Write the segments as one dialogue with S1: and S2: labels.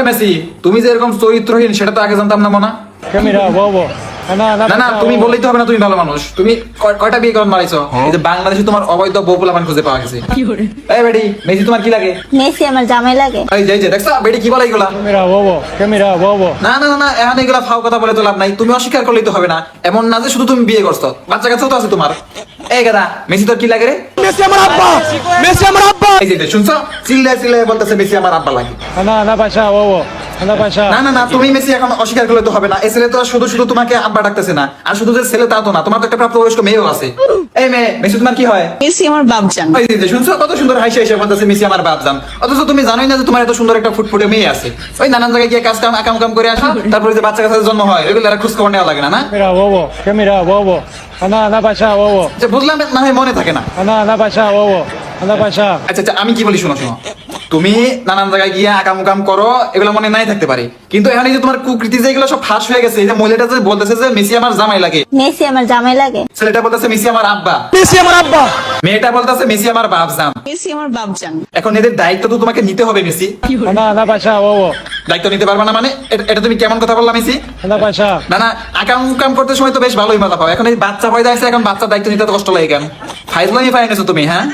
S1: এই মেসি, তুমি যে এরকম চরিত্রহীন সেটা তো আগে জানতাম না মনে। না না, তুমি বললেই তো হবে না তুমি ভালো মানুষ। তুমি কয়টা বিয়ে করন মারাইছো? এই যে বাংলাদেশে তোমার অবৈধ বউ পোলাপান খুঁজে পাওয়া গেছে। এই বেডি, মেসি তোমার কি লাগে?
S2: মেসি আমার জামাই লাগে।
S1: এই যে দেখছো বেডি কি বলে এগুলা? না না না, এখন এগুলা ফাও কথা বলে তো লাভ নাই। তুমি অস্বীকার করলেই তো হবে না। এমন না যে শুধু তুমি বিয়ে করছো, বাচ্চা কাচ্চাও তো আছে তোমার। এই গাদা, মেসি তোর কি লাগে রে?
S3: মেসি আমার আব্বা, মেসি আমার আব্বা।
S1: এই যে শুনছো, চিল্লায় চিল্লায় বলতেছে মেসি আমার আব্বা লাগে। না না না, তুমি মেসি এখন অস্বীকার করলে তো হবে না। এই ছেলে তো শুধু শুধু তোমাকে আব্বা ডাকতেছে না, আর শুধু যে ছেলে তা তো না, তোমার তো একটা প্রাপ্তবয়স্ক মেয়েও আছে। এই মেয়ে, মেসি তোমার কি হয়?
S2: মেসি আমার বাপজান।
S1: এই যে শুনছো, কত সুন্দর হাসি হাসি বলতেছে মেসি আমার বাপজান। অথচ তুমি জানোই না যে তোমার এত সুন্দর একটা ফুটফুটে মেয়ে আছে। ওই নানান জায়গায় গিয়ে কাজ কাম আকাম কাম করে আসো, তারপরে যে বাচ্চা কাচ্চার জন্ম হয় এগুলো খোঁজ খবর নেওয়া লাগে না। না যে বুঝলাম না হয় মনে থাকে না। আচ্ছা আচ্ছা, আমি কি বলি শোনো শোনো, তুমি নানান জায়গায় গিয়ে আকাম কাম করো, এগুলো মনে নাই থাকতে পারে, কিন্তু এখন এই যে তোমার কুকৃতি যে এগুলো সব ফাঁস হয়ে গেছে। এই যে মহিলাটা যে বলতেছে যে মেসি আমার জামাই লাগে,
S2: মেসি আমার জামাই লাগে।
S1: ছেলেটা বলতেছে মেসি আমার আব্বা,
S3: মেসি আমার আব্বা।
S1: মেয়েটা বলতেছে মেসি আমার বাপজান।
S2: মেসি আমার বাপজান।
S1: এখন এদের দায়িত্ব তো তোমাকে নিতে হবে মেসি। দায়িত্ব নিতে পারবা না মানে? এটা তুমি কেমন কথা বললা মেসি? না না, আকাম কাম করতে সময় তো বেশ ভালোই মজা পাও। এখন এই বাচ্চা পয়দা আছে, এখন বাচ্চার দায়িত্ব নিতে তো কষ্ট লাগে কেন? ফাইজলামি পাই নিছো তুমি, হ্যাঁ?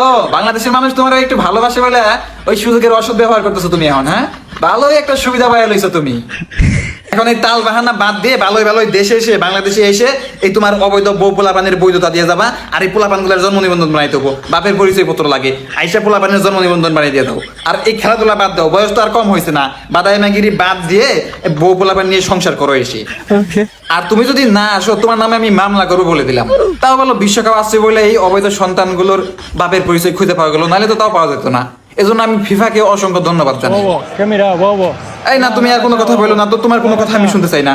S1: ও, বাংলাদেশের মানুষ তোমার একটু ভালোবাসে বলে ওই সুযোগের অসৎ ব্যবহার করতেছো তুমি এখন, হ্যাঁ? ভালোই একটা সুবিধা পাই লইছো তুমি। এখন এই তাল বাহানা বাদ দিয়ে ভালোই ভালোই দেশে এসে, বাংলাদেশে এসে এই তোমার অবৈধ বউ পোলাপানের বৈধতা দিয়ে যাবা। আর এই পোলাপানগুলোর জন্ম নিবন্ধন বানাই দেবো, বাপের পরিচয় পত্র লাগে, আইসা পোলাপানের জন্ম নিবন্ধন বানিয়ে দিয়ে দাও। আর এই খেলাধুলা বাদ দাও, বয়স তো আর কম হয়েছে না, বাদাই মাগিরি বাদ দিয়ে বউ পোলাপান নিয়ে সংসার করো এসে। আর তুমি যদি না আসো, তোমার নামে আমি মামলা করবো বলে দিলাম। তাও বলো বিশ্বকাপ আসছে বলে এই অবৈধ সন্তানগুলোর বাপের পরিচয় খুঁজে পাওয়া গেল, নাহলে তো তাও পাওয়া যেত না। এজন্য আমি ফিফাকে অসংখ্য ধন্যবাদ জানাই। এই না, তুমি আর কোনো কথা বলো না তো, তোমার কোনো কথা আমি শুনতে চাই না।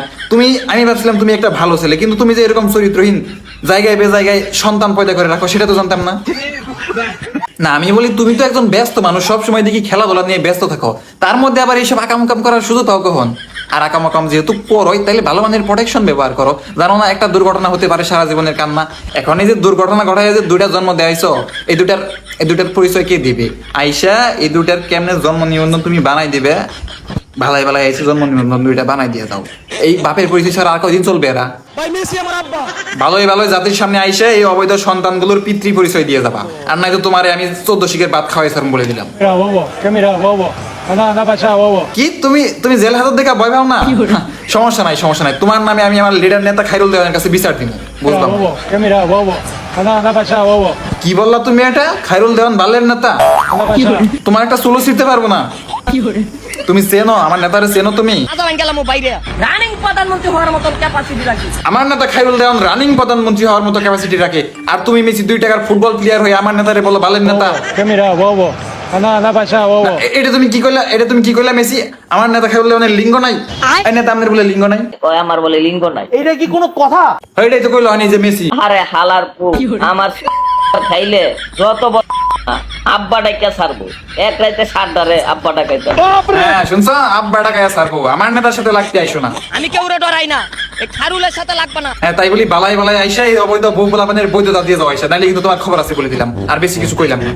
S1: আমি ভাবছিলাম তুমি একটা ভালো ছেলে, কিন্তু তুমি যে এরকম চরিত্রহীন জায়গায় বে জায়গায় সন্তান পয়দা করে রাখো, সেটা তো জানতাম না। না, আমি বলি তুমি তো একজন ব্যস্ত মানুষ, সবসময় দেখি খেলাধুলা নিয়ে ব্যস্ত থাকো, তার মধ্যে আবার এইসব আকাম কাম করার সুযোগ পাও কখন? আর আকাম যেহেতু করোই, তাহলে ভালো মানের প্রোটেকশন ব্যবহার করো। জানো না একটা দুর্ঘটনা হতে পারে সারা জীবনের কান্না। এখন এই যে দুর্ঘটনা ঘটায় যে দুইটা জন্ম দেয়াইছো, এই দুটার পরিচয় কে দিবে? আইসা এই দুটার কেমনে জন্ম নিবন্ধন তুমি বানাই দিবে? ভালাই ভালাই আইসা জন্ম নিবন্ধন দুইটা বানাই দিয়ে দাও। এই বাপের পরিচয় ছাড়া আর কদিন চলবে এরা?
S3: ভাই মেসি আমার আব্বা।
S1: ভালোই ভালোই জাতির সামনে আইসা এই অবৈধ সন্তানগুলোর পিতৃ পরিচয় দিয়ে যাবা। আর নাই তো তোমারে আমি 14 শিখের ভাত খাওয়াইছিলাম বলে দিলাম। কি তুমি জেল হাজত দেখা ভয় পাও না? সমস্যা নাই সমস্যা নাই, তোমার নামে আমি আমার লিডার নেতা খাইরুল দেওয়ানের কাছে বিচার দিব। বুঝলাম। কি বললা তুমি? এটা খাইরুল দেওয়ান বালের নেতা? তোমার একটা চুলো ছিঁড়তে পারবো না। তুমি চেনো আমার নেতারে? চেনো তুমি?
S4: রানিং প্রধানমন্ত্রী হওয়ার মতো ক্যাপাসিটি রাখি
S1: আমার নেতা খাইরুল দেওয়ান রানিং প্রধানমন্ত্রী হওয়ার মতো ক্যাপাসিটি রাখে, আর তুমি মেসি 2 টাকার ফুটবল প্লেয়ার হয়ে আমার নেতারে বলো বালের নেতা? এটা তুমি কি কইলা মেসি? আমার নেতা খাইরুল দেওয়ানের লিঙ্গ নাই? এই নেতা আমাদের বলে লিঙ্গ নাই?
S4: কয় আমার বলে লিঙ্গ নাই।
S3: এটা কি কোনো কথা?
S1: এইটাই তো কইলো হানি যে মেসি।
S4: আরে হালার পু, আমার খাইলে যত বড় আব্বা ডাইকা ছাড়বো, এক রাইতে 7 ডারে আব্বা ডাকাইতে।
S1: হ্যাঁ শুনছো, আব্বা ডাকায় ছাড়বো, আমার নেতার সাথে লাগতে আইসো না।
S4: আমি কেউরে ডরাই না, এই খারুলের সাথে লাগবে না।
S1: হ্যাঁ তাই বলি বালাই বালাই আইসা এই অবৈধ বউ পোলাপানের বৈধতা দিয়ে যাও আইসা, নাইলে কিন্তু তোমার খবর আছে বলে দিলাম। আর বেশি কিছু কইলাম না।